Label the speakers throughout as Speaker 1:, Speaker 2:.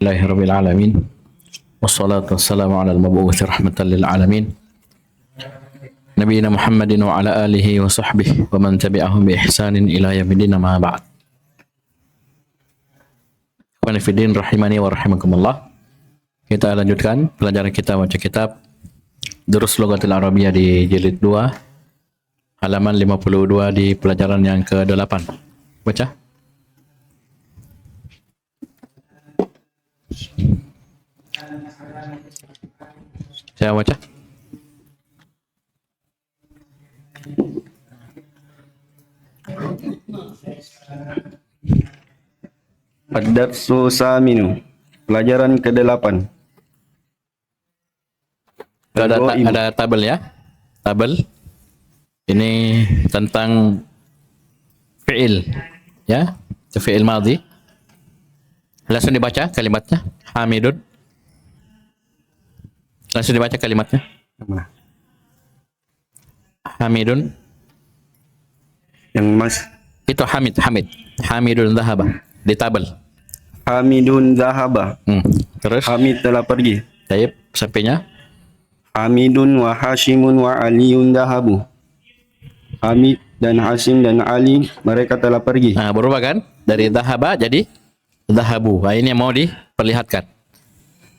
Speaker 1: Alhamdulillahirabbil alamin. Wassalatu wassalamu ala al-mab'uts rahmatan lil alamin. Nabiyina Muhammadin wa ala alihi wa sahbihi wa man tabi'ahum bi ihsanin ila yaumil ma ba'd. Wa nafidin rahimani wa rahimakumullah. Kita lanjutkan pelajaran kita baca kitab Durus Lughatil Arabiyyah di jilid 2 halaman 52 di pelajaran yang ke-8. Baca. Saya baca.
Speaker 2: Ad-Darsu Saminu, pelajaran ke-8.
Speaker 1: Ada tabel ya. Tabel. Ini tentang fi'il ya. Itu fi'il madhi. Langsung dibaca kalimatnya. Hamidun. Langsung dibaca kalimatnya. Hamidun.
Speaker 2: Yang mas
Speaker 1: Itu Hamid. Hamidun dhahaba. Di tabel.
Speaker 2: Hamidun zahaba.
Speaker 1: Terus
Speaker 2: Hamid telah pergi.
Speaker 1: Taib sampainya.
Speaker 2: Hamidun wa Hashimun wa Aliun zahabu. Hamid dan Hashim dan Ali mereka telah pergi.
Speaker 1: Nah, berubah kan? Dari dhahaba jadi dhahabu. Nah, ini yang mau diperlihatkan.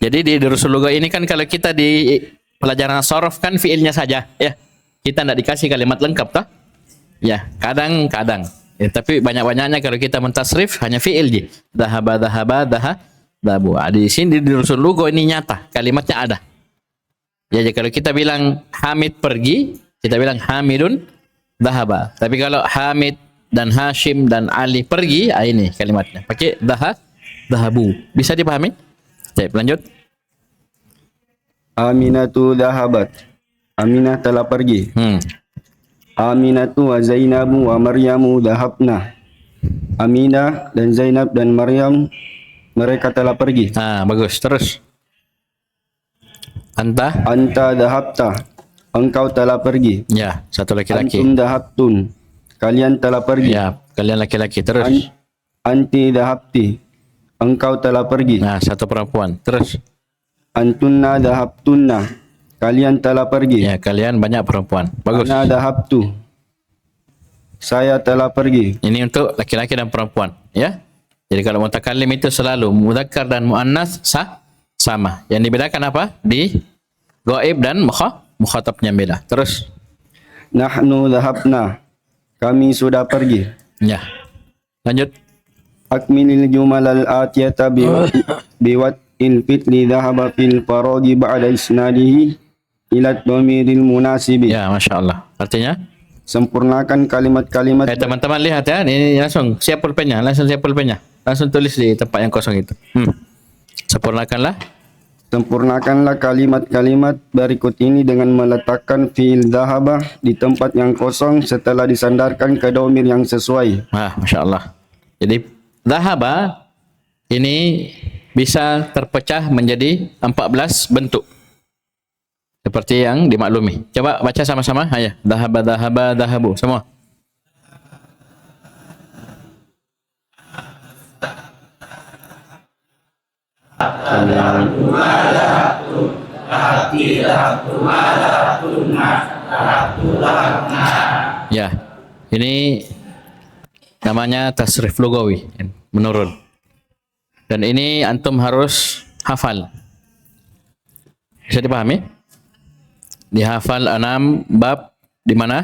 Speaker 1: Jadi di Durusul Lugha ini kan kalau kita di pelajaran sorof kan fiilnya saja ya. Kita tidak dikasih kalimat lengkap toh? Ya, kadang-kadang. Ya, tapi banyak-banyaknya kalau kita mentasrif hanya fiil je. Dhahaba, dhahabu. Di sini di Durusul Lugha ini nyata, kalimatnya ada. Ya, jadi kalau kita bilang Hamid pergi, kita bilang Hamidun dhahaba. Tapi kalau Hamid dan Hashim dan Ali pergi, ini kalimatnya. Pakai dhahabu. Bisa dipahami? Baik, lanjut.
Speaker 2: Aminatu zahabat. Aminah telah pergi. Aminatu wa Zainabu wa Maryamu dhahabna. Aminah dan Zainab dan Maryam mereka telah pergi.
Speaker 1: Bagus. Terus.
Speaker 2: Anta dhahabta. Engkau telah pergi.
Speaker 1: Ya, satu laki-laki.
Speaker 2: Antum dhahabtun. Kalian telah pergi.
Speaker 1: Ya, kalian laki-laki. Terus.
Speaker 2: Anti dhahabti. Engkau telah pergi.
Speaker 1: Nah, satu perempuan. Terus.
Speaker 2: Antunna dhahabtunna. Kalian telah pergi.
Speaker 1: Ya, kalian banyak perempuan. Bagus.
Speaker 2: Ana dhahabtu. Saya telah pergi.
Speaker 1: Ini untuk laki-laki dan perempuan, ya. Jadi kalau mutakallim itu selalu mudzakkar dan muannas sama. Yang dibedakan apa? Di ghaib dan mukhatabnya beda. Terus.
Speaker 2: Nahnu dhahabna. Kami sudah pergi.
Speaker 1: Ya. Lanjut.
Speaker 2: Akmilil jumalal atiyata biwat il fitli dhahaba fil faragi ba'da isnadihi ila dhamiril munasibi.
Speaker 1: Ya, Masya Allah. Artinya?
Speaker 2: Sempurnakan kalimat-kalimat.
Speaker 1: Teman-teman lihat ya, ini langsung siap pulpennya, langsung tulis di tempat yang kosong itu. Sempurnakanlah
Speaker 2: Kalimat-kalimat berikut ini dengan meletakkan fi'il dhahaba di tempat yang kosong setelah disandarkan ke dhamir yang sesuai.
Speaker 1: Masya Allah. Jadi dhahaba ini bisa terpecah menjadi 14 bentuk. Seperti yang dimaklumi. Coba baca sama-sama. Ayo. Dhahaba, dhahabu. Semua. Ya. Ini namanya tasrif lugawi. Menurun. Dan ini antum harus hafal. Bisa dipahami? Dihafal 6 bab di mana?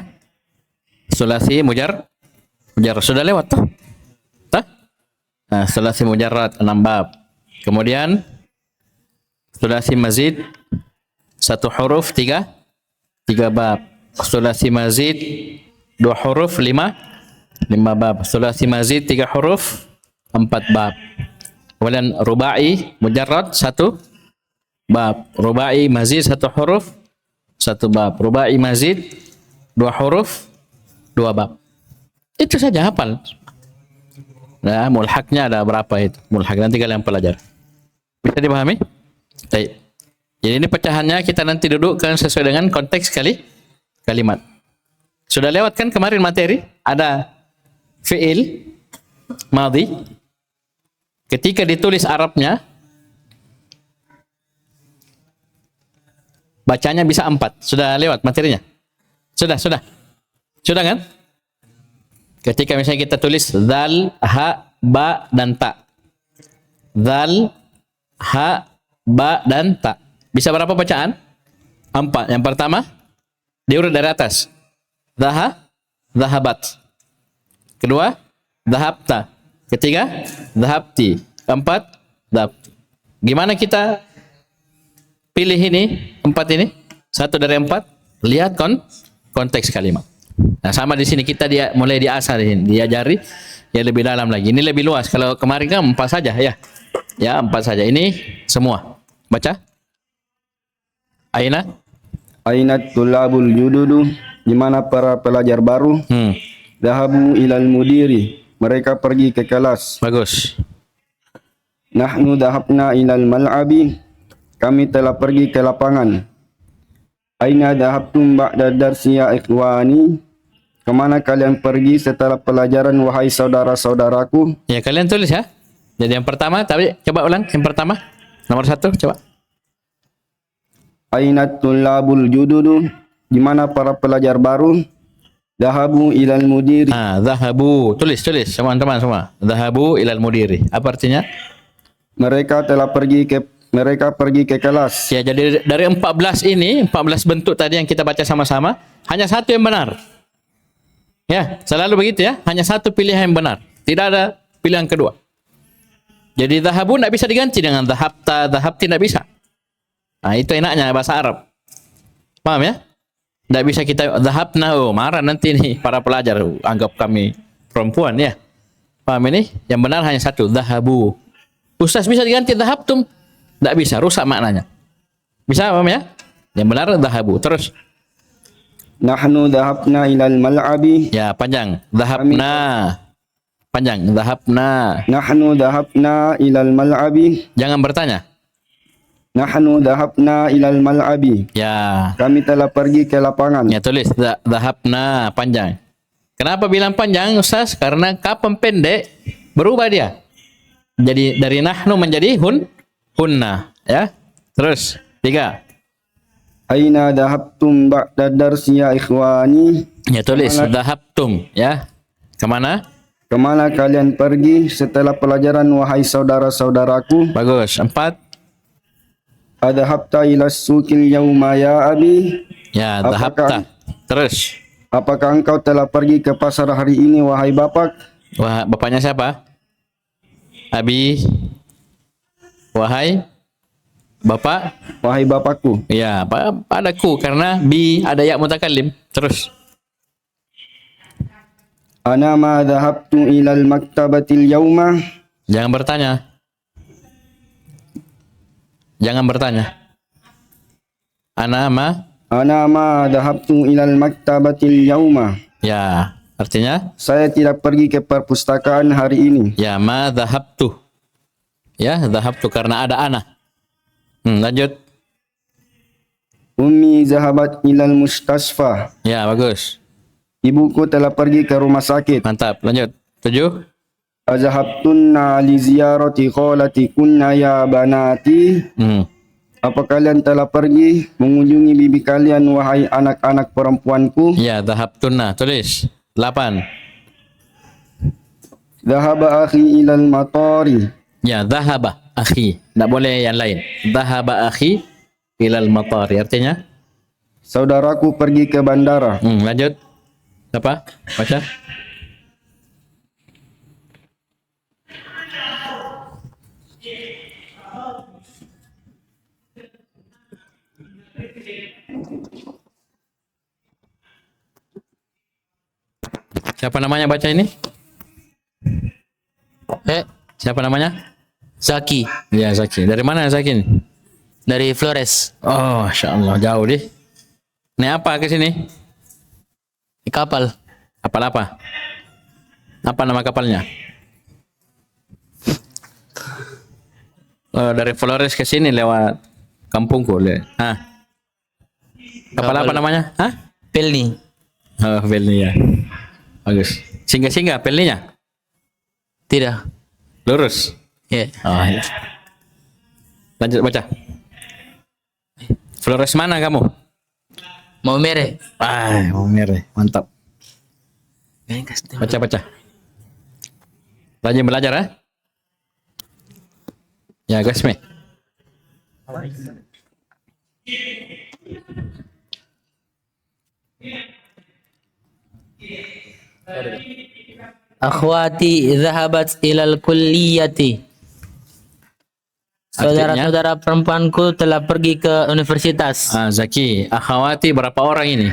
Speaker 1: Sulasi mujar. Sudah lewat tuh. Sulasi mujarrad 6 bab. Kemudian sulasi mazid 1 huruf 3 bab. Sulasi mazid 2 huruf 5 bab. Sulasi mazid 3 huruf 4 bab. Kemudian rubai mujarrad 1 bab. Rubai mazid 1 huruf 1 bab. Rubai mazid 2 huruf 2 bab. Itu saja hafal. Nah, mulhaknya ada berapa itu? Mulhak nanti kalian pelajari. Bisa dipahami? Baik. Jadi ini pecahannya kita nanti dudukkan sesuai dengan konteks kalimat. Sudah lewat kan kemarin materi? Ada fi'il madhi. Ketika ditulis Arabnya bacanya bisa 4. Sudah lewat materinya? Sudah kan? Ketika misalnya kita tulis zal, ha, ba, dan ta. Zal, ha, ba, dan ta. Bisa berapa bacaan? 4. Yang pertama, diurut dari atas. Zaha, zahabat. Kedua, zahabta. Ketiga, zahabti. Keempat, zahabti. Gimana kita pilih ini, 4 ini? 1 dari 4. Lihat konteks kalimat. Nah, sama di sini kita mulai diasah, diajari ya lebih dalam lagi. Ini lebih luas. Kalau kemarin kan 4 saja ya. Ya, 4 saja. Ini semua. Baca. Aina
Speaker 2: Ainat tulabul jududu, di mana para pelajar baru. Dhahabu ilal mudiri, mereka pergi ke kelas.
Speaker 1: Bagus.
Speaker 2: Nahnu dhahabna ilal mal'abi, kami telah pergi ke lapangan. Aina dhahabtum ba'da darsi ya ikhwani, kemana kalian pergi setelah pelajaran wahai saudara-saudaraku?
Speaker 1: Ya, kalian tulis ya. Jadi yang pertama, tapi coba ulang. Yang pertama, nomor 1, coba.
Speaker 2: Ainat tulabul jududu, di mana para pelajar baru. Dhahabu ilal mudiri.
Speaker 1: Dhahabu. Tulis teman-teman semua. Dhahabu ilal mudiri. Apa artinya?
Speaker 2: Mereka pergi ke kelas.
Speaker 1: Ya, jadi dari 14 ini, 14 bentuk tadi yang kita baca sama-sama, hanya 1 yang benar. Ya, selalu begitu ya. Hanya 1 pilihan yang benar. Tidak ada pilihan kedua. Jadi dhahabu tidak bisa diganti dengan dhahabta, dhahabti tidak bisa. Nah, itu enaknya bahasa Arab. Paham ya? Tidak bisa kita dhahabna, marah nanti nih para pelajar, anggap kami perempuan ya. Paham ini? Yang benar hanya 1, dhahabu. Ustaz, bisa diganti dhahabtum? Tidak bisa, rusak maknanya. Bisa, paham ya? Yang benar dhahabu. Terus.
Speaker 2: Nahnu dhahabna ilal mal'abi.
Speaker 1: Ya, panjang. Dhahabna. Panjang. Dhahabna.
Speaker 2: Nahnu dhahabna ilal mal'abi.
Speaker 1: Jangan bertanya.
Speaker 2: Nahnu dhahabna ilal mal'abi.
Speaker 1: Ya.
Speaker 2: Kami telah pergi ke lapangan.
Speaker 1: Ya, tulis dhahabna, panjang. Kenapa bilang panjang, Ustaz? Karena kapan pendek berubah dia. Jadi dari nahnu menjadi hunna, ya. Terus 3.
Speaker 2: Aina dhahabtum ba'da darsi ya ikhwani.
Speaker 1: Ya, tulis dhahabtum, ya. Kemana?
Speaker 2: Kemana kalian pergi setelah pelajaran wahai saudara-saudaraku?
Speaker 1: Bagus. 4.
Speaker 2: Adhabta ila suqil yauma ya abi.
Speaker 1: Ya, dhahabta. Terus.
Speaker 2: Apakah engkau telah pergi ke pasar hari ini wahai bapak?
Speaker 1: Wah, bapaknya siapa? Abi. Wahai bapak.
Speaker 2: Wahai bapakku.
Speaker 1: Ya, ada ku karena bi ada ya mutakallim. Terus.
Speaker 2: Ana ma dhahabtu ilal maktabatil yauma.
Speaker 1: Jangan bertanya. Jangan bertanya. Ana ma
Speaker 2: dhahabtu ilal maktabatil yauma.
Speaker 1: Ya, artinya
Speaker 2: saya tidak pergi ke perpustakaan hari ini.
Speaker 1: ya, ma dhahabtu. Ya, dhahabtu karena ada ana. Lanjut.
Speaker 2: Ummi zahabat ilal mustasfa.
Speaker 1: Ya, bagus.
Speaker 2: Ibuku telah pergi ke rumah sakit.
Speaker 1: Mantap. Lanjut. 7.
Speaker 2: Azhabtunna li ziyarati khalati kunna ya banati. Apa kalian telah pergi mengunjungi bibi kalian wahai anak-anak perempuanku?
Speaker 1: Ya, dhahabtunna. Tulis. 8.
Speaker 2: Dhahaba akhi ilal matari.
Speaker 1: Ya, dhahaba akhi. Tidak boleh yang lain. Dhahaba akhi ilal matari. Artinya?
Speaker 2: Saudaraku pergi ke bandara.
Speaker 1: Lanjut. Apa? Baca. Siapa namanya baca ini? Siapa namanya?
Speaker 3: Zaki
Speaker 1: Ya, Zaki. Dari mana Zaki ini?
Speaker 3: dari Flores
Speaker 1: Oh, Masya Allah, jauh deh. Naik apa ke sini?
Speaker 3: di kapal.
Speaker 1: Kapal apa? Apa nama kapalnya? Oh, dari Flores ke sini lewat kampungku. Kapal apa namanya?
Speaker 3: Pelni.
Speaker 1: Oh, Pelni ya. Bagus. Singgah-singgah Pelninya?
Speaker 3: Tidak.
Speaker 1: Lurus?
Speaker 3: Ya.
Speaker 1: Oh, ya. Lanjut baca. Flores mana kamu?
Speaker 3: Mau mere.
Speaker 1: Ah, mau merah. Mantap. Baca. Rajin belajar ya. Ya, Gasmi.
Speaker 3: Akhwati dhahabat ilal kulliyati. Saudara-saudara perempuanku telah pergi ke universitas.
Speaker 1: Ah, Zaki, akhwati berapa orang ini?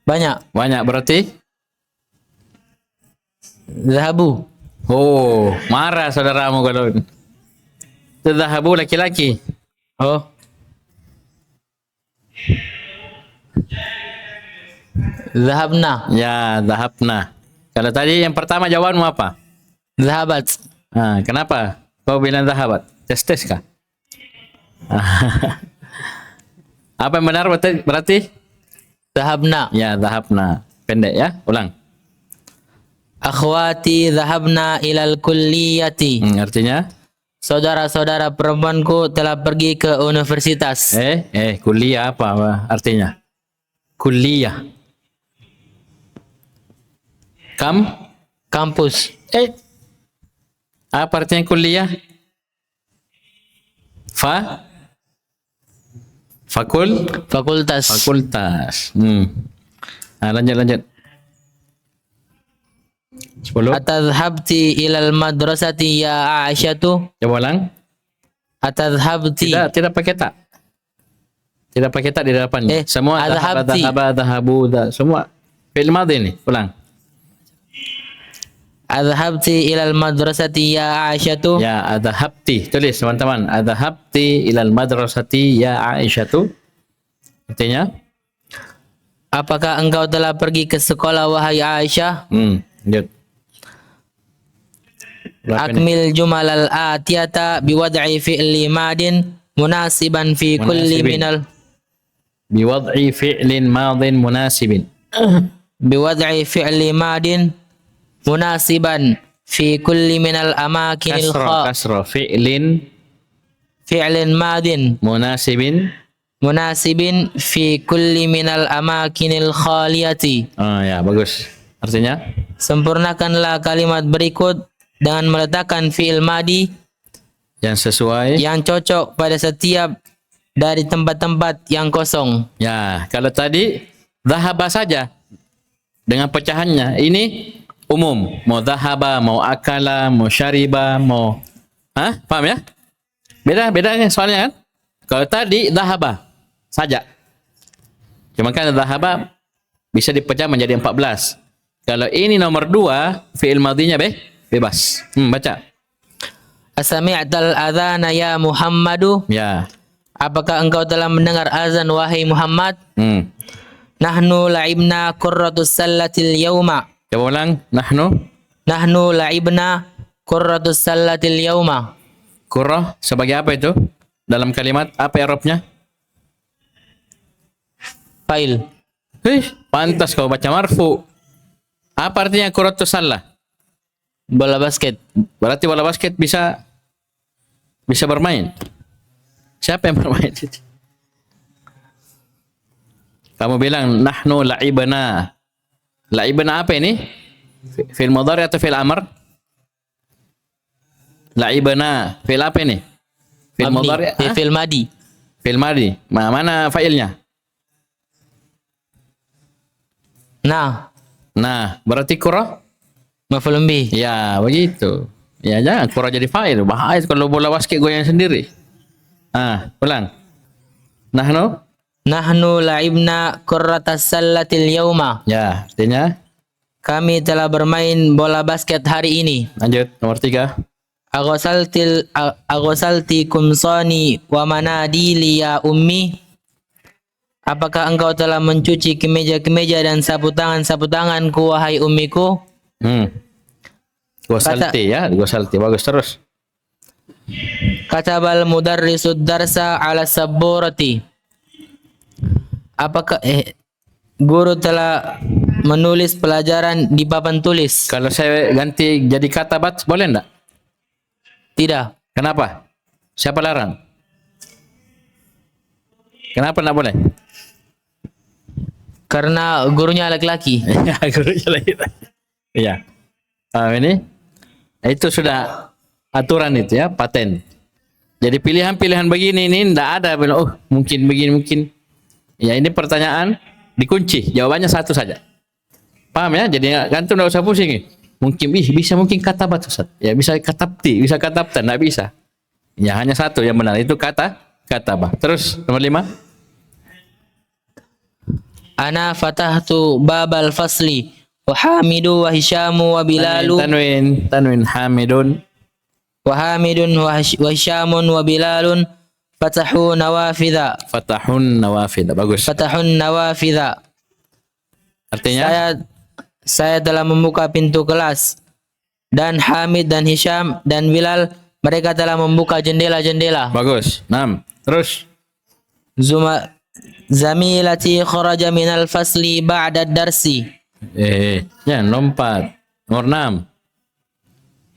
Speaker 3: Banyak.
Speaker 1: Banyak berarti?
Speaker 3: Zahabu.
Speaker 1: Oh, marah saudaramu kalau itu zahabu laki-laki.
Speaker 3: Oh. Zahabna.
Speaker 1: Ya, zahabna. Kalau tadi yang pertama jawabanmu apa?
Speaker 3: Zahabat.
Speaker 1: Ah, kenapa? Kau bilang zahabat? Tes kah? Apa yang benar berarti?
Speaker 3: Zahabna.
Speaker 1: Ya, zahabna. Pendek ya, ulang.
Speaker 3: Akhwati dhahabna ilal kulliyati.
Speaker 1: Artinya?
Speaker 3: Saudara-saudara perempuanku telah pergi ke universitas.
Speaker 1: Kuliah apa artinya? Kuliah.
Speaker 3: Kampus.
Speaker 1: Apa artinya kuliah?
Speaker 3: Fakultas.
Speaker 1: Fakultas. Lanjut. 10.
Speaker 3: Atadhabti ilal madrasati ya Aisyatu.
Speaker 1: Coba ulang.
Speaker 3: Atadhabti.
Speaker 1: Tidak pakai tak. Tidak pakai tak di depannya. Semua
Speaker 3: adhabti.
Speaker 1: dhahabu, semua fi'il madhi ini. Ulang.
Speaker 3: Adhabti ilal madrasati ya Aisyatu.
Speaker 1: Ya, adhabti. Tulis teman-teman. Adhabti ilal madrasati ya Aisyatu. Artinya?
Speaker 3: Apakah engkau telah pergi ke sekolah wahai Aisyah?
Speaker 1: Lanjut.
Speaker 3: Akmil jumal al-atiyata biwad'i fi'li madin munasiban fi kulli minal
Speaker 1: Biwad'i fi'lin madin munasibin.
Speaker 3: biwad'i fi'li madin munasiban fi kulli minal amakinil
Speaker 1: Kasra fi'lin
Speaker 3: madin munasibin fi kulli minal amakinil khaliyati.
Speaker 1: Ya, bagus. Artinya?
Speaker 3: Sempurnakanlah kalimat berikut dengan meletakkan fi'il madi
Speaker 1: yang sesuai,
Speaker 3: yang cocok pada setiap dari tempat-tempat yang kosong.
Speaker 1: Ya, kalau tadi dhahaba saja dengan pecahannya. Ini umum. Mau dhahaba, mau akala, mau syariba, mau paham ya? Beda soalnya kan? Kalau tadi dhahaba saja. Cuma kan dhahaba bisa dipecah menjadi 14. Kalau ini nomor 2, fi'il madhinya bebas. Baca.
Speaker 3: Asami'tal adhana ya Muhammadu.
Speaker 1: Ya.
Speaker 3: Apakah engkau telah mendengar azan wahai Muhammad? Nahnu la'ibna qurratus sallatil yauma.
Speaker 1: Coba ulang. Nahnu
Speaker 3: la'ibna qurratus sallatil yauma.
Speaker 1: Qurrah sebagai apa itu? Dalam kalimat apa i'rabnya?
Speaker 3: Fa'il.
Speaker 1: Pantas kau baca marfu. Apa artinya qurratus sallah?
Speaker 3: Bola basket.
Speaker 1: Berarti bola basket bisa bermain. Siapa yang bermain? Kamu bilang nahnu la'ibna. La'ibna apa ini? Fi'il mudhari atau fi'il amr? La'ibna. Fi'il apa ini? Fi'il mudhari?
Speaker 3: Fi'il madi.
Speaker 1: Fi'il madi. Mana fa'ilnya? Nah, berarti qurrah
Speaker 3: maf'ulun bih.
Speaker 1: Ya, begitu. Ya, jangan qurrah jadi fa'il. Bahaya kalau bola basket goyang sendiri. Ulang. Nahnu
Speaker 3: la'ibna qurratas sallatil yauma.
Speaker 1: Ya, artinya
Speaker 3: kami telah bermain bola basket hari ini.
Speaker 1: Lanjut, nomor 3.
Speaker 3: Aghosalti kumsani wa manadili ya ummi. Apakah engkau telah mencuci kemeja-kemeja dan sapu tanganku wahai ummiku?
Speaker 1: Ghosalti ya, ghosalti. Bagus, terus.
Speaker 3: Katabal mudarrisud darsa ala sabburati. Apakah guru telah menulis pelajaran di papan tulis?
Speaker 1: Kalau saya ganti jadi katabat boleh enggak?
Speaker 3: Tidak.
Speaker 1: Kenapa? Siapa larang? Kenapa tidak boleh?
Speaker 3: Karena gurunya laki-laki.
Speaker 1: Ya, gurunya lagi. Iya. Ini itu sudah aturan itu ya, paten. Jadi pilihan-pilihan begini ini tidak ada bilang oh mungkin begini mungkin. Ya ini pertanyaan dikunci, jawabannya satu saja. Paham ya? Jadi kantum tidak usah pusing. Mungkin bisa mungkin kata batu Ustaz. Ya bisa katapti, bisa katapta, tidak bisa. Ya hanya satu yang benar itu kata bah. Terus nomor 5.
Speaker 3: Ana fatahtu babal fasli wa Hamidu wa Hisyamu wa Bilalu
Speaker 1: Tanwin Hamidun
Speaker 3: wa Hamidun wa Hisyamun wa Bilalun fatahun nawafidha.
Speaker 1: Bagus.
Speaker 3: Fatahun nawafidha.
Speaker 1: Artinya
Speaker 3: saya telah membuka pintu kelas dan Hamid dan Hisyam dan Bilal mereka telah membuka jendela-jendela.
Speaker 1: bagus. 6. Terus
Speaker 3: Zamilati kharaja minal fasli ba'da darsi.
Speaker 1: Ya lompat. Nomor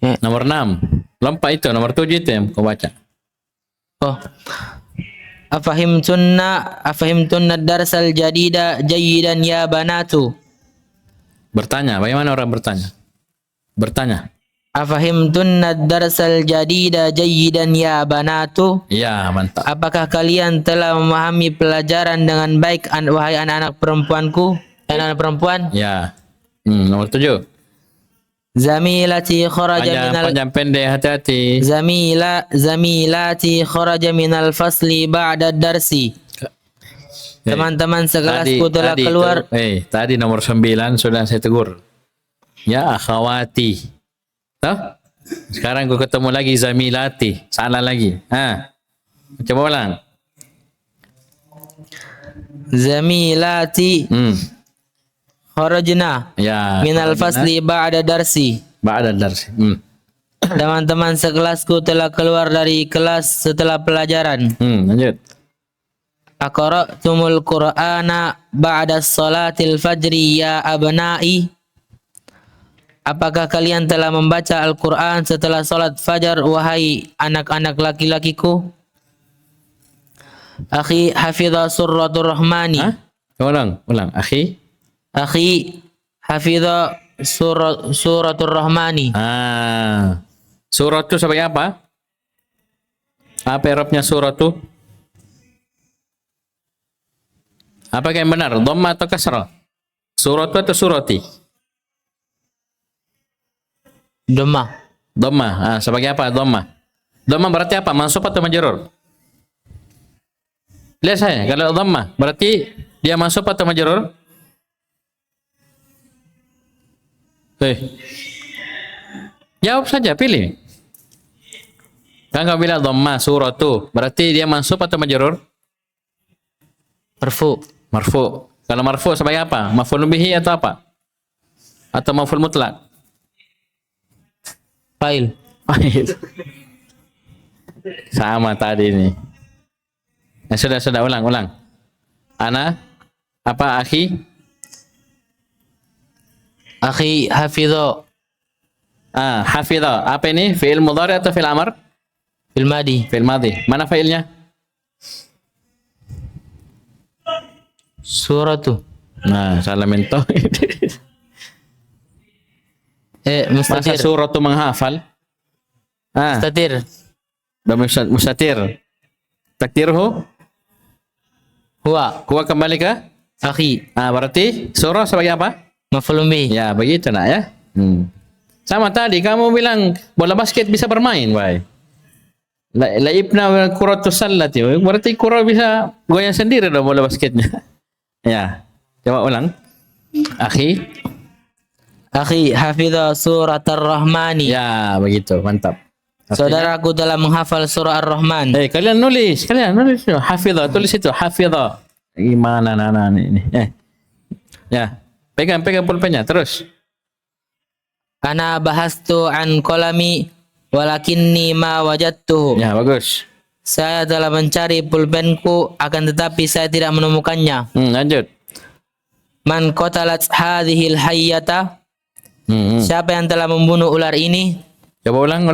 Speaker 1: 6. Nomor 6. Lompat itu, nomor 7 itu yang kau baca.
Speaker 3: Oh. Afahimtunna darsal jadida jayyidan ya banatu.
Speaker 1: Bertanya, bagaimana orang bertanya? Bertanya.
Speaker 3: Afahimtunna darsal jadida jayyidan ya banatu.
Speaker 1: Ya, mantap.
Speaker 3: Apakah kalian telah memahami pelajaran dengan baik wahai anak-anak perempuanku? Anak-anak perempuan?
Speaker 1: Ya. Nomor 7.
Speaker 3: Zamilati kharaja minal
Speaker 1: Panjang pendek hati-hati.
Speaker 3: Zamilati kharaja minal fasli ba'da darsi. Teman-teman sekelasku telah keluar.
Speaker 1: Tadi nomor 9 sudah saya tegur. Ya akhawati. Toh? Sekarang aku ketemu lagi zamilati. Salah lagi. Coba ulang.
Speaker 3: Zamilati kharajna
Speaker 1: Ya.
Speaker 3: minal fasli ba'da darsi.
Speaker 1: Ba'da darsi.
Speaker 3: Teman-teman sekelasku telah keluar dari kelas setelah pelajaran.
Speaker 1: Lanjut.
Speaker 3: Aqra'tumul Qur'ana ba'da salatil fajri ya abna'i. Apakah kalian telah membaca Al-Quran setelah salat fajar wahai anak-anak laki-lakiku? Akhi hafidha suratul rahmani.
Speaker 1: Ulang. Akhi
Speaker 3: hafidha suratul rahmani.
Speaker 1: Surat itu sebagai apa? Apa Arabnya surat itu? Apakah yang benar? Dhamma atau kasrah? Surat itu atau surati? Dhamma. Sebagai apa dhamma? Dhamma berarti apa? Mansub atau majrur? Lihat saya, kalau dhamma berarti dia mansub atau majrur? Jawab saja, pilih. Kan kau bilang dhamma suratu, berarti dia mansub atau majrur? Marfu. Kalau marfu sebagai apa? Maf'ul bihi atau apa? Atau maf'ul mutlak?
Speaker 3: Fa'il.
Speaker 1: Sama tadi ini. Sudah ulang. Ana apa akhi
Speaker 3: Hafidha.
Speaker 1: Hafidha. Apa ini? Fi'il mudhari atau fi'il amr?
Speaker 3: Fi'il madi.
Speaker 1: Fi'il madi. Mana fa'ilnya?
Speaker 3: Suratu.
Speaker 1: Salah mentok. Masa
Speaker 3: Mustatir.
Speaker 1: surah itu menghafal?
Speaker 3: Mustatir.
Speaker 1: Mustatir. Takdirhu?
Speaker 3: Huwa.
Speaker 1: Kembali ke?
Speaker 3: Akhi.
Speaker 1: Berarti surah sebagai apa?
Speaker 3: Maf'ulun bih.
Speaker 1: Ya, begitu nak ya. Sama tadi kamu bilang bola basket bisa bermain, wahai. Laibna kuratus sallati. Berarti kura bisa goyang sendiri dong bola basketnya. Ya. Coba ulang. Akhi
Speaker 3: hafidha surat ar-Rahmani.
Speaker 1: Ya, begitu. Mantap.
Speaker 3: Saudaraku telah menghafal surah Ar-Rahman.
Speaker 1: Kalian nulis. Hafidha, tulis itu. Hafidha. Gimana ini? Ya. Pegang pulpennya. Terus.
Speaker 3: Ana bahastu an kolami walakinni ma wajadtuhu.
Speaker 1: Ya, bagus.
Speaker 3: Saya telah mencari pulpenku akan tetapi saya tidak menemukannya.
Speaker 1: Lanjut.
Speaker 3: Man qatalat hadhil hayyata. Siapa yang telah membunuh ular ini?
Speaker 1: Coba ulang.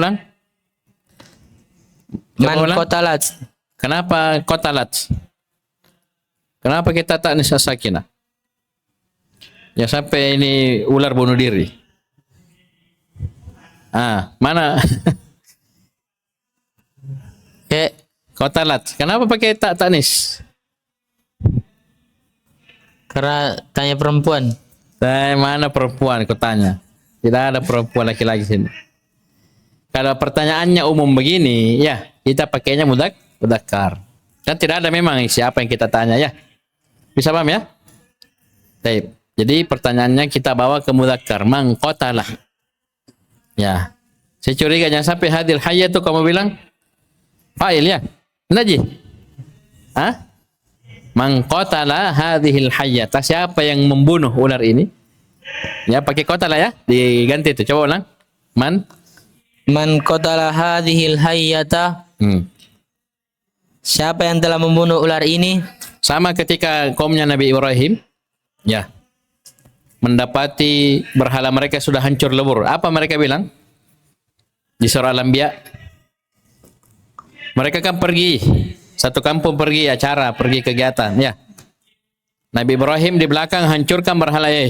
Speaker 3: Man qatalat.
Speaker 1: Kenapa qatalat? Kenapa kita taknis as-sakinah? Ya sampai ini ular bunuh diri. Mana?
Speaker 3: Kayak
Speaker 1: Qatalat. Kenapa pakai taknis?
Speaker 3: karena tanya perempuan.
Speaker 1: Mana perempuan kau tanya? Tidak ada perempuan laki-laki sini. Kalau pertanyaannya umum begini, ya kita pakainya mudzakkar. Kan tidak ada memang siapa yang kita tanya ya. Bisa paham ya? Baik. Jadi pertanyaannya kita bawa ke mudzakkar, man qatalah. Ya. Saya curiga jangan sampai hadil hayya itu kamu bilang fa'il ya. Naji. Man qatala hadhil hayyata. Siapa yang membunuh ular ini? Ya pakai qatala ya, diganti itu. Coba ulang.
Speaker 3: Man qatala hadhil hayyata. Siapa yang telah membunuh ular ini?
Speaker 1: Sama ketika kaumnya Nabi Ibrahim, ya, mendapati berhala mereka sudah hancur lebur. Apa mereka bilang? Di surah Al-Anbiya. Mereka kan pergi, satu kampung pergi acara, pergi kegiatan, ya. Nabi Ibrahim di belakang hancurkan berhala ya.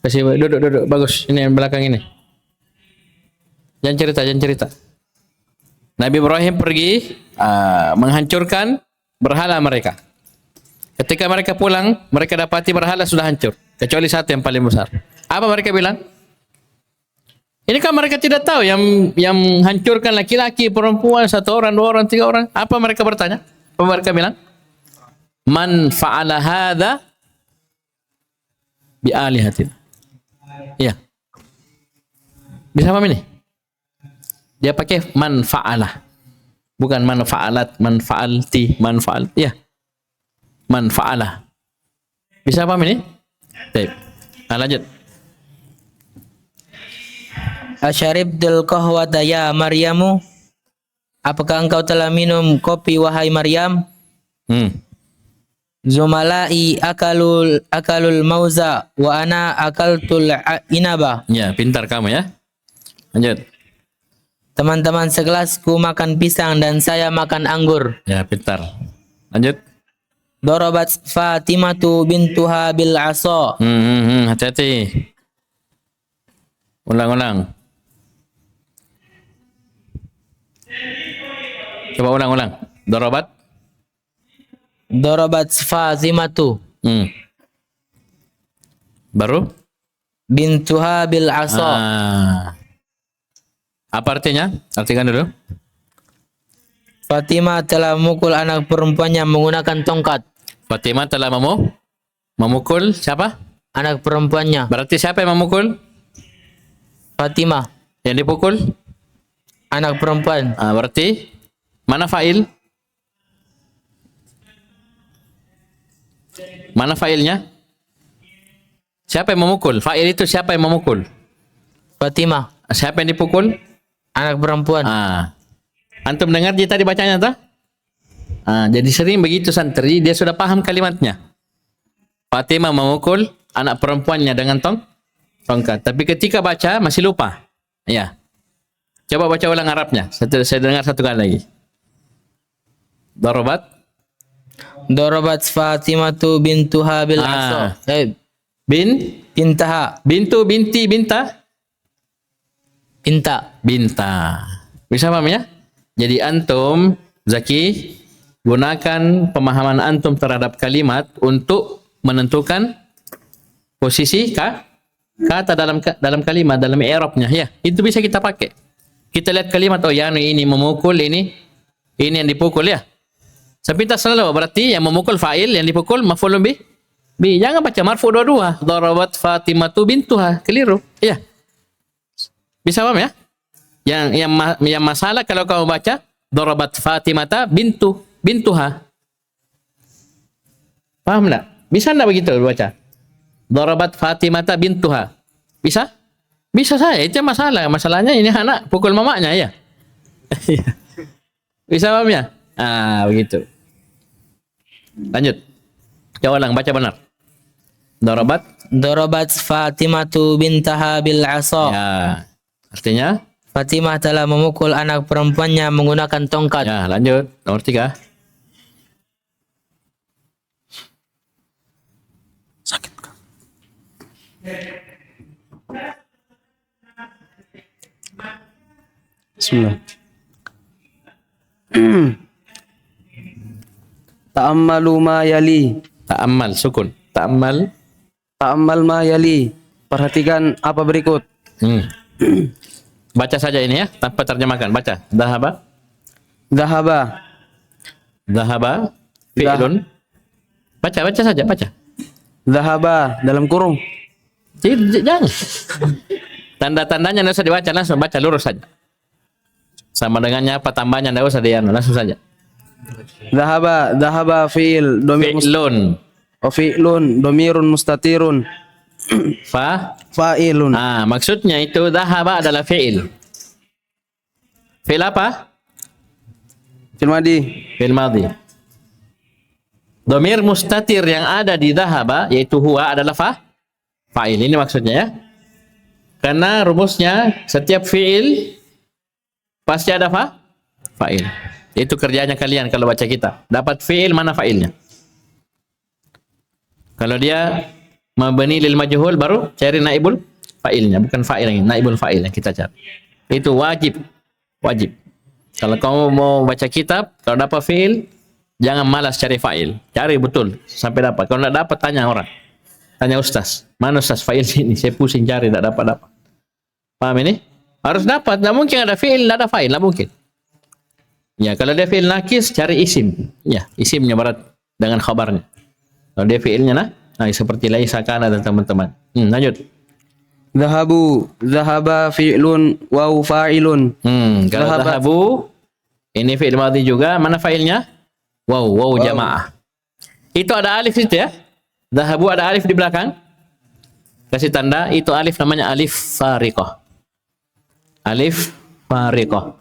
Speaker 1: Kasih duduk, bagus. Ini yang belakang ini. Jangan cerita. Nabi Ibrahim pergi menghancurkan berhala mereka. Ketika mereka pulang, mereka dapati berhala sudah hancur, kecuali satu yang paling besar. Apa mereka bilang? Ini kan mereka tidak tahu yang hancurkan laki-laki, perempuan, satu orang, dua orang, tiga orang. Apa mereka bertanya? Apa mereka bilang? Man fa'ala hadza bi alihatina. Iya. Bisa paham ini? Dia pakai man fa'alah. Bukan man fa'alat, man fa'alti, man fa'al. Iya. Man fa'alah. Bisa paham ini? Baik. Lanjut.
Speaker 3: Asyaribtul qahwata ya Maryamu? Apakah engkau telah minum kopi wahai Maryam? Zumalai akalul mauza wa ana akaltul inaba.
Speaker 1: Ya, pintar kamu ya. Lanjut.
Speaker 3: Teman-teman sekelasku makan pisang dan saya makan anggur.
Speaker 1: Ya, pintar. Lanjut.
Speaker 3: Dorobat Fatimatu bintuha bil asa.
Speaker 1: Hati-hati. Ulang. Coba ulang.
Speaker 3: Dorobat Fatimatu.
Speaker 1: Baru?
Speaker 3: Bintuha bil asa.
Speaker 1: Apa artinya? Artikan dulu.
Speaker 3: Fatimah telah memukul anak perempuannya menggunakan tongkat.
Speaker 1: Fatimah telah memukul siapa?
Speaker 3: Anak perempuannya.
Speaker 1: Berarti siapa yang memukul?
Speaker 3: Fatimah.
Speaker 1: Yang dipukul?
Speaker 3: Anak perempuan.
Speaker 1: Berarti mana fa'il? Mana fa'ilnya? Siapa yang memukul? Fa'il itu siapa yang memukul?
Speaker 3: Fatimah.
Speaker 1: Siapa yang dipukul?
Speaker 3: Anak perempuan.
Speaker 1: Antum dengar dia tadi bacanya tak? Jadi sering begitu santri, dia sudah paham kalimatnya. Fatimah memukul anak perempuannya dengan tongkat. Tapi ketika baca masih lupa. Ya. Coba baca ulang Arabnya. Saya dengar satu kali lagi. Dorobat
Speaker 3: Fatimatu bintuha bil asa. Bintaha.
Speaker 1: Bintu, binti, binta. Binta. Bisa paham ya? Jadi antum, Zaki, gunakan pemahaman antum terhadap kalimat untuk menentukan posisi kata dalam kalimat, dalam i'rabnya ya. Itu bisa kita pakai. Kita lihat kalimat, oh ya ini memukul, ini yang dipukul ya. Saya selalu berarti yang memukul fa'il, yang dipukul maf'ulun bih. Jangan baca marfu dua-dua. Darabat Fatimatu bintuha, keliru. Ya. Bisa paham ya? Yang masalah kalau kamu baca darabat Fatimata bintuha. Paham enggak? Bisa enggak begitu baca? Darabat Fatimata bintuha. Bisa? Bisa saya, itu masalah. Masalahnya ini anak pukul mamanya ya. Bisa paham ya? Begitu. Lanjut. Coba ulang, baca benar.
Speaker 3: Dorobat Fatimatu bintaha bil asa.
Speaker 1: Ya. Artinya?
Speaker 3: Fatimah telah memukul anak perempuannya menggunakan tongkat.
Speaker 1: Ya, lanjut. Nomor 3.
Speaker 2: Bismillah. Ta'ammalu ma yali.
Speaker 1: Ta'ammal sukun. Ta'ammal.
Speaker 2: Ta'ammal ma yali. Perhatikan apa berikut.
Speaker 1: Baca saja ini ya, tanpa terjemahkan. Baca. Dhahaba.
Speaker 2: Dhahaba.
Speaker 1: Dhahaba. Fi'lun. Baca saja, baca.
Speaker 2: Dhahaba dalam kurung.
Speaker 1: Jangan. Tanda-tandanya tidak usah dibaca, langsung baca lurus saja. Sama dengannya apa tambahnya tidak usah dianu, langsung saja.
Speaker 2: Dhahaba fi'il domir
Speaker 1: Fi'lun.
Speaker 2: fi'lun domirun mustatirun. Fa'ilun.
Speaker 1: Maksudnya itu dhahaba adalah fi'il. Fi'il apa?
Speaker 2: Fi'il madhi.
Speaker 1: Fi'il madhi. Domir mustatir yang ada di dhahaba yaitu huwa adalah fa'il. Ini maksudnya ya. Karena rumusnya setiap fi'il pasti ada fa'il. Itu kerjanya kalian kalau baca kitab. Dapat fi'il, mana fa'ilnya. Kalau dia mabni lil majhul baru cari naibul fa'ilnya, bukan fa'il lagi, naibul fa'il yang kita cari. Itu wajib. Kalau kamu mau baca kitab, kalau dapat fi'il, jangan malas cari fa'il. Cari betul sampai dapat. Kalau tidak dapat tanya orang. Tanya ustaz. Mana ustaz fa'il ini? Saya pusing cari tidak dapat. Paham ini? Harus dapat. Tidak mungkin ada fi'il, tidak ada fa'il. Tidak mungkin. Ya, kalau dia fi'il nakis, cari isim. Ya, isimnya berat dengan khabarnya. Kalau dia fi'ilnya seperti laisa kana dan teman-teman. Lanjut. Dhahaba
Speaker 2: fi'lun waw fa'ilun.
Speaker 1: Kalau dhahabu ini fi'il madhi juga, mana fa'ilnya? Waw jamaah. Itu ada alif itu ya. Dhahabu ada alif di belakang. Kasih tanda, itu alif namanya alif fariqah. Alif fariqah.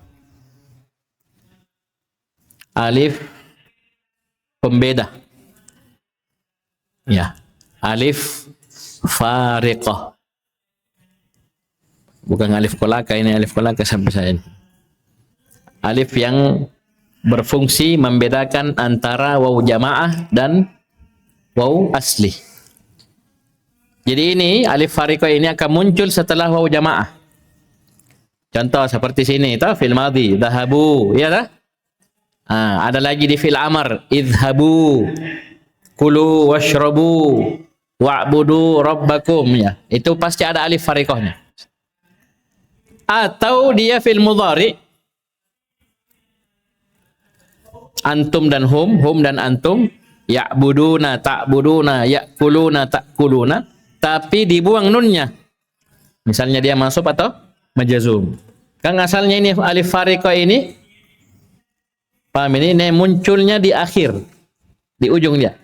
Speaker 1: Alif pembeda. Ya, alif fariqah. Bukan alif kolaka, ini alif kolaka sampai saya. Alif yang berfungsi membedakan antara waw jamaah dan waw asli. Jadi ini alif fariqah ini akan muncul setelah waw jamaah. Contoh seperti sini, itu fi'il madhi, dhahabu, ya dah? Ada lagi di fi'il amr, idhabu, kulu washrabu, wa'budu rabbakum, ya. Itu pasti ada alif fariqahnya. Atau dia fi'il mudhari, antum dan hum dan antum, ya'buduna, ta'buduna, ya'kuluna, ta'kuluna, tapi dibuang nunnya. Misalnya dia mansub atau majazum. Kan asalnya ini alif fariqah ini, paham ini munculnya di akhir, di ujung dia.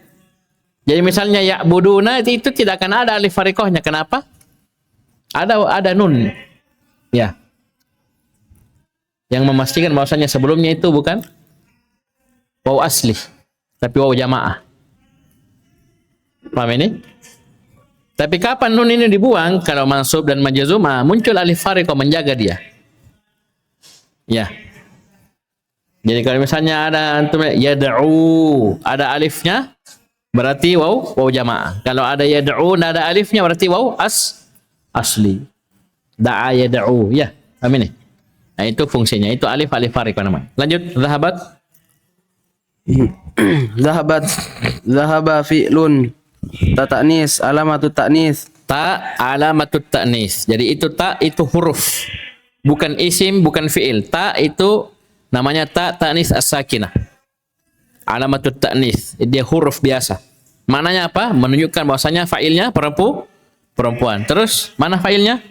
Speaker 1: Jadi misalnya ya'buduna itu tidak akan ada alif fariqahnya. Kenapa? Ada nun. Ya. Yang memastikan bahwasanya sebelumnya itu bukan waw asli, tapi waw jamaah. Paham ini? Tapi kapan nun ini dibuang? Kalau mansub dan majazum, muncul alif fariqah menjaga dia. Ya. Jadi kalau misalnya ada antum yad'u, ada alifnya, berarti waw jamaah. Kalau ada yad'u, ada alifnya, berarti waw asli. Da'a yad'u. Ya, paham ini? Nah, itu fungsinya. Itu alif fariqah namanya. Lanjut,
Speaker 2: Dhahaba fi'lun ta ta'nis alamatut ta'nis.
Speaker 1: Ta alamatut ta'nis. Jadi itu ta itu huruf. Bukan isim, bukan fi'il. Ta itu namanya ta ta'nis as-sakinah. Alamatut ta'nis. Dia huruf biasa. Maknanya apa? Menunjukkan bahwasanya fa'ilnya perempuan. Terus mana fa'ilnya?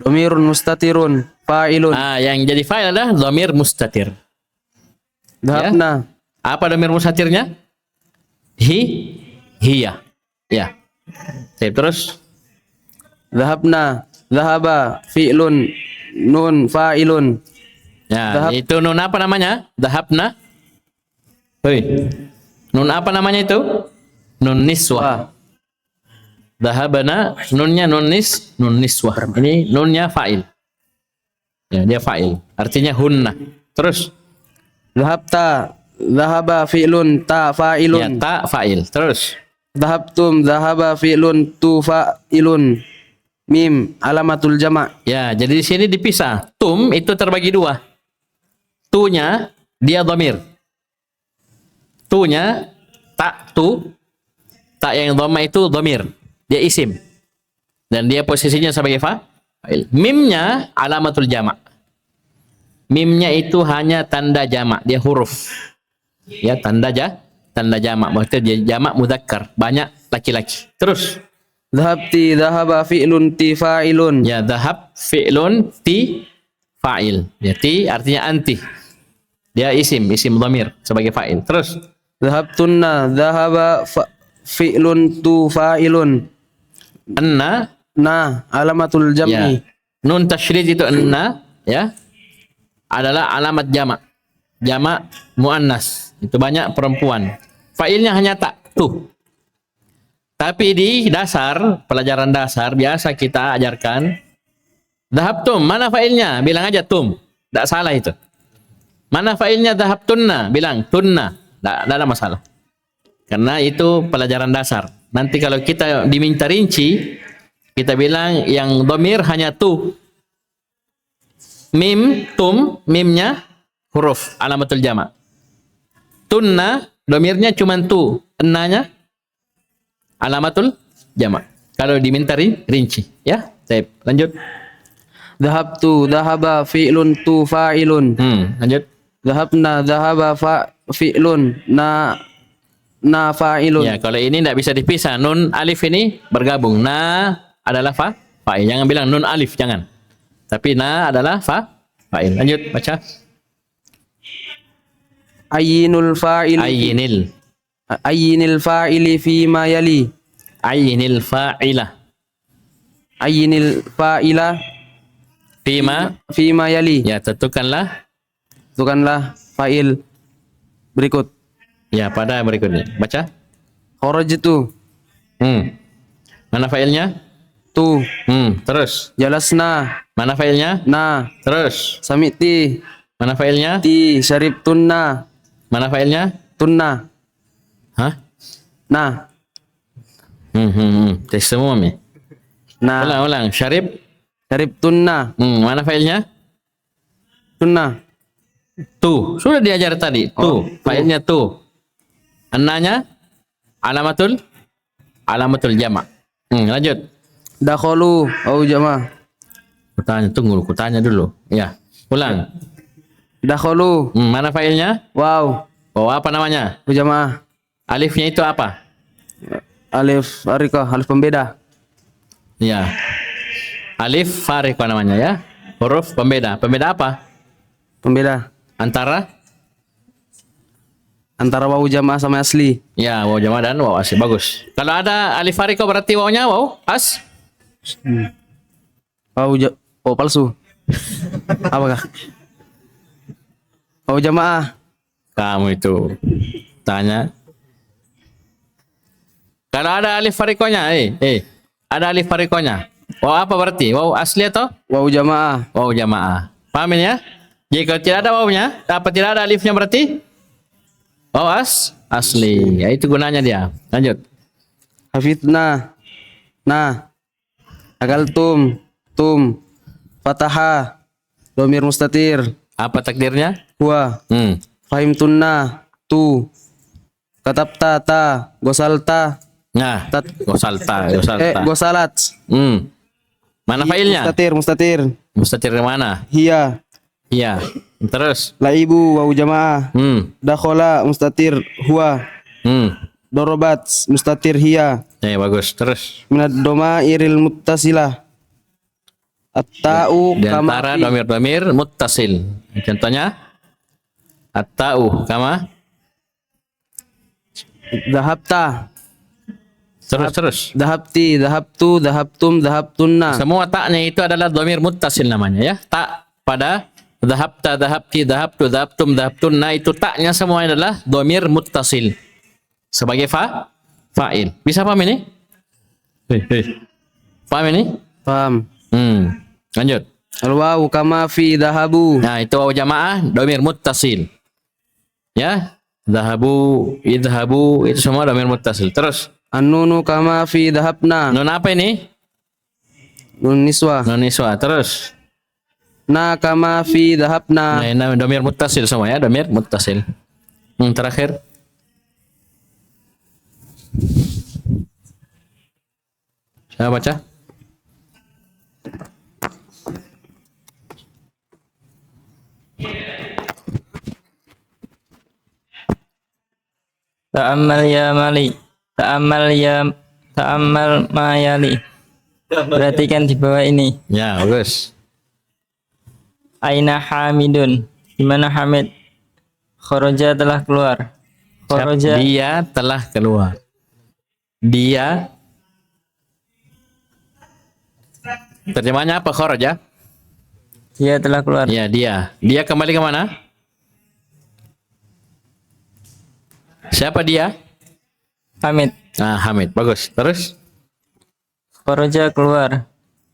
Speaker 2: Dhamirun mustatirun fa'ilun.
Speaker 1: Yang jadi fa'il adalah dhamir mustatir.
Speaker 2: Dhahabna.
Speaker 1: Ya? Apa dhamir mustatirnya? Hiya. Ya. Terus
Speaker 2: Dhahabna, dhahaba fi'lun nun fa'ilun.
Speaker 1: Ya, itu nun apa namanya? Dhahabna. Nun apa namanya itu? Nun niswah. Dhahabana, nunnya nun niswah. Ini nunnya fa'il. Ya, dia fa'il. Artinya hunna. Terus
Speaker 2: dhahabta, dhahaba fi'lun ta fa'ilun.
Speaker 1: Ya, ta fa'il. Terus
Speaker 4: Dhahabtum, dhahaba fi'lun, tu fa'ilun. Mim, alamatul jama'.
Speaker 1: Ya, jadi di sini dipisah. Tum itu terbagi dua. Tu-nya dia dhamir. Tu-nya tak tu. Tak yang dhamma itu dhamir. Dia isim. Dan dia posisinya sebagai fa'il. Mimnya alamatul jama'. Mimnya itu hanya tanda jamak, dia huruf. Ya, tanda jamak. Maksudnya dia jamak mudzakkar, banyak laki-laki. Terus
Speaker 4: Dhahabti, dhahaba fi'lun, ti fa'ilun.
Speaker 1: ya dhahab fi'lun ti fa'il. Ya ti artinya anti. Dia isim dhamir sebagai fa'il. Terus
Speaker 4: Dhahabtunna, dhahaba fi'lun, tu fa'ilun.
Speaker 1: anna
Speaker 4: Nah, alamatul
Speaker 1: ya.
Speaker 4: jam'i.
Speaker 1: Nun tasydid itu anna ya adalah alamat jamak. Jamak muannas. Itu banyak perempuan. Fa'ilnya hanya tak tu. Tapi di dasar, pelajaran dasar biasa kita ajarkan dhahabtum, mana fa'ilnya? Bilang aja tum. Tak salah itu. Mana fa'ilnya dhahabtunna? Bilang tunna. Tak ada masalah. Karena itu pelajaran dasar. Nanti kalau kita diminta rinci, kita bilang yang dhamir hanya tu. Mim, tum, mimnya huruf alamatul jama'. Tunna, dhamirnya cuma tu. Ennanya alamatul jama'. Kalau diminta rinci, ya. Baik, lanjut.
Speaker 4: Dhahabtu, dhahaba fi'lun, tu fa'ilun.
Speaker 1: Lanjut.
Speaker 4: Dhahabna, dhahaba fi'lun, na fa'ilun.
Speaker 1: Ya, kalau ini tidak bisa dipisah. Nun alif ini bergabung. Na adalah fa'il. Jangan bilang nun alif, jangan. Tapi na adalah fa'il. Lanjut, baca.
Speaker 4: Ayyinul fa'ili.
Speaker 1: Ayyinil.
Speaker 4: Ayyinil fa'ili fima yali.
Speaker 1: Ayyinil fa'ilah.
Speaker 4: Ayyinil fa'ila fima yali.
Speaker 1: Ya, tentukanlah.
Speaker 4: Tentukanlah fa'il berikut.
Speaker 1: Ya, pada berikutnya. Baca.
Speaker 4: Kharajtu,
Speaker 1: Mana fa'ilnya?
Speaker 4: tu.
Speaker 1: Terus.
Speaker 4: Jalasna,
Speaker 1: Mana fa'ilnya?
Speaker 4: na.
Speaker 1: Terus.
Speaker 4: Samiti,
Speaker 1: Mana fa'ilnya?
Speaker 4: ti. Syaribtunna,
Speaker 1: Mana fa'ilnya?
Speaker 4: tunna.
Speaker 1: Hah?
Speaker 4: Nah,
Speaker 1: Tes semua ni.
Speaker 4: nah.
Speaker 1: Ulang. Syarib.
Speaker 4: Syaribtunna,
Speaker 1: Mana fa'ilnya?
Speaker 4: tunna.
Speaker 1: Tu. Sudah diajar tadi. Tu. Fa'ilnya tu. Annanya alamatul jama'. Lanjut.
Speaker 4: Dakhulu au jama'.
Speaker 1: Kutanya dulu. Ya. Ulang.
Speaker 4: Dakhulu,
Speaker 1: Mana fa'ilnya?
Speaker 4: waw,
Speaker 1: Oh, apa namanya?
Speaker 4: au jamaah.
Speaker 1: Alifnya itu apa?
Speaker 4: Alif arika, alif pembeda.
Speaker 1: Ya. Alif fariqah namanya ya. Huruf pembeda. Pembeda apa?
Speaker 4: Pembeda
Speaker 1: Antara
Speaker 4: waw jamaah sama asli.
Speaker 1: ya waw jama' dan waw asli. Bagus. Kalau ada alif fariqah berarti wawnya waw
Speaker 4: Waw palsu. Apakah? Waw jamaah.
Speaker 1: Kamu itu tanya. Kalau ada alif fariqahnya, ada alif fariqahnya. Waw apa berarti? Waw asli atau
Speaker 4: Waw jamaah.
Speaker 1: waw jamaah? Paham ini ya? Jika tidak ada wawnya, tidak ada alifnya berarti waw asli. Ya, itu gunanya dia. Lanjut.
Speaker 4: Hafidna, nah. Akaltum, tum. Fataha, domir mustatir.
Speaker 1: Apa takdirnya?
Speaker 4: Huwa. Fahimtunna, tu. Katabta, ta. Gosalta,
Speaker 1: Nah,
Speaker 4: tat.
Speaker 1: gosalta.
Speaker 4: Gosalat.
Speaker 1: Mana failnya?
Speaker 4: Mustatir.
Speaker 1: Mustatir di mana?
Speaker 4: Hiya.
Speaker 1: Iya. Terus.
Speaker 4: Laibu, waw jamaah. Dakhola, mustatir. Huwa. Dorobat, mustatir hiya.
Speaker 1: Bagus. Terus.
Speaker 4: Minad doma iril muttasilah. At-ta'u
Speaker 1: Di
Speaker 4: kama
Speaker 1: antara
Speaker 4: fi-
Speaker 1: domir-domir muttasil. Contohnya at-ta'u kama.
Speaker 4: Dhahabta,
Speaker 1: Terus.
Speaker 4: dhahabti, dhahabtu, dhahabtum, dhahabtunna.
Speaker 1: Semua taknya itu adalah domir muttasil namanya ya. Tak pada dhahabta, dhahabti, dhahabtu, dhahabtum, dhahabtunna itu taknya semuanya adalah domir muttasil. Sebagai fa'il. Bisa paham ini? Paham ini?
Speaker 4: Paham.
Speaker 1: Lanjut.
Speaker 4: Al-wawu kama fi dhahabu.
Speaker 1: Nah, itu waw jamaah domir muttasil. Ya, dhahabu, idhabu itu semua domir muttasil. Terus
Speaker 4: An-nunu kama fi dhahabna.
Speaker 1: Nun apa ini?
Speaker 4: Nun niswa.
Speaker 1: Nun niswa. Terus.
Speaker 4: Na kama fi dhahabna.
Speaker 1: Nah, domir muttasil semua ya, domir muttasil. Terakhir. Saya baca.
Speaker 5: Ta'ammal ya mali. Ta'ammal ma yali. Perhatikan di bawah ini.
Speaker 1: Ya, bagus.
Speaker 5: Aina Hamidun. Di mana Hamid? Kharaja telah keluar. Kharaja
Speaker 1: Dia telah keluar. Dia. Terjemahnya apa kharaja?
Speaker 5: dia telah keluar.
Speaker 1: Ya, dia. Dia kembali ke mana? Siapa dia?
Speaker 5: Hamid.
Speaker 1: Nah, Hamid. Bagus. Terus?
Speaker 5: Kharaja keluar.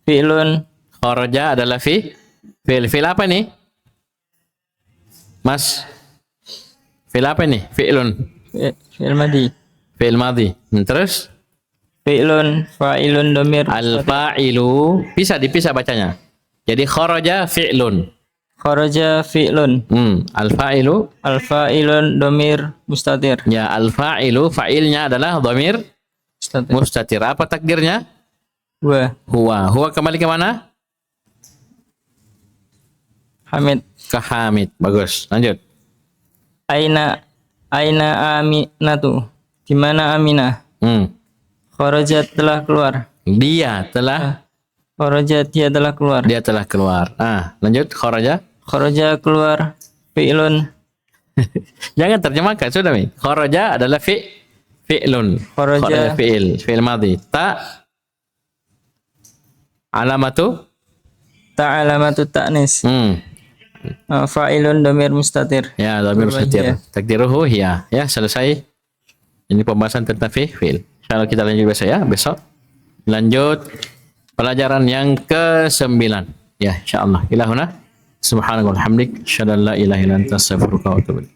Speaker 5: Fi'lun
Speaker 1: Kharaja adalah fi'il. Fi'il apa nih? Mas? Fi'il apa nih? Fi'lun.
Speaker 5: fi'il madi.
Speaker 1: Fi'il madhi. Terus?
Speaker 5: Fi'lun fa'ilun domir.
Speaker 1: Al-fa'ilu. Bisa dipisah bacanya. Jadi kharaja fi'lun.
Speaker 5: Kharaja fi'lun.
Speaker 1: Al-fa'ilu.
Speaker 5: Al-fa'ilun domir mustatir.
Speaker 1: Ya, al-fa'ilu. Fa'ilnya adalah dhamir
Speaker 5: Mustatir.
Speaker 1: mustatir. Apa takdirnya?
Speaker 5: Wa
Speaker 1: Huwa. Huwa kembali ke mana?
Speaker 5: Hamid.
Speaker 1: Ke Hamid. Bagus. Lanjut.
Speaker 5: Aina Aminatu. Di mana Aminah? Kharaja telah keluar.
Speaker 1: Dia telah.
Speaker 5: Kharaja dia telah keluar.
Speaker 1: Dia telah keluar. Lanjut. Kharaja.
Speaker 5: Kharaja keluar. Fi'lun.
Speaker 1: Jangan terjemahkan. Sudah, Mi. Kharaja adalah fi'lun.
Speaker 5: Kharaja
Speaker 1: Fi'il madhi. Alamatu.
Speaker 5: ta'alamatu ta'nis. Fa'ilun domir mustatir.
Speaker 1: Ya, dhamir mustatir.
Speaker 5: Hiya.
Speaker 1: Takdiruhu hiya. Ya, selesai. Ini pembahasan tentang fi'il. Insyaallah kita lanjut besok ya. Besok lanjut pelajaran yang ke-9. Ya, insyaallah. Ilahuna subhanaka wa bihamdik, asyhadu an la ilaha illa anta, astaghfiruka wa atubu ilaik.